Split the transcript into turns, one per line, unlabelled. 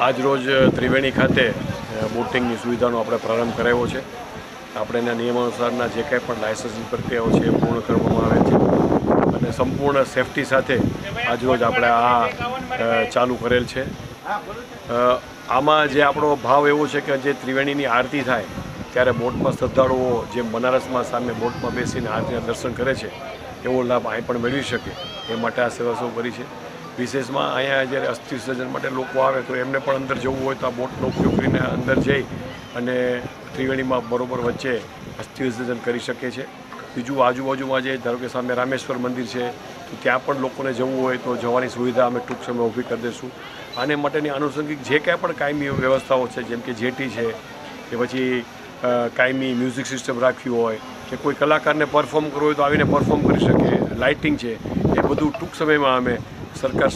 આજરોજ ત્રિવેણી ખાતે બોટિંગની સુવિધાનો આપણે પ્રારંભ કરાવ્યો છે. આપણે એના નિયમાનુસારના જે કંઈ પણ લાયસન્સની પ્રક્રિયાઓ છે એ પૂર્ણ કરવામાં આવે છે અને સંપૂર્ણ સેફટી સાથે આજરોજ આપણે આ ચાલુ કરેલ છે. આમાં જે આપણો ભાવ એવો છે કે જે ત્રિવેણીની આરતી થાય ત્યારે બોટમાં શ્રદ્ધાળુઓ જે બનારસમાં સામે બોટમાં બેસીને આરતીના દર્શન કરે છે એવો લાભ અહીં પણ મેળવી શકે એ માટે આ સેવા શરૂ કરી છે. વિશેષમાં અહીંયા જ્યારે અસ્થિ વિસર્જન માટે લોકો આવે તો એમને પણ અંદર જવું હોય તો આ બોટનો ઉપયોગ કરીને અંદર જઈ અને ત્રિવેણીમાં બરોબર વચ્ચે અસ્થિ વિસર્જન કરી શકે છે. બીજું આજુબાજુમાં જે ધારો કે સામે રામેશ્વર મંદિર છે તો ત્યાં પણ લોકોને જવું હોય તો જવાની સુવિધા અમે ટૂંક સમયમાં ઊભી કરી દઈશું. આને માટેની આનુષંગિક જે કાંઈ પણ કાયમી વ્યવસ્થાઓ છે જેમ કે જેટી છે કે પછી કાયમી મ્યુઝિક સિસ્ટમ રાખવી હોય કે કોઈ કલાકારને પરફોર્મ કરવું હોય તો આવીને પરફોર્મ કરી શકે, લાઇટિંગ છે, એ બધું ટૂંક સમયમાં અમે સરકાર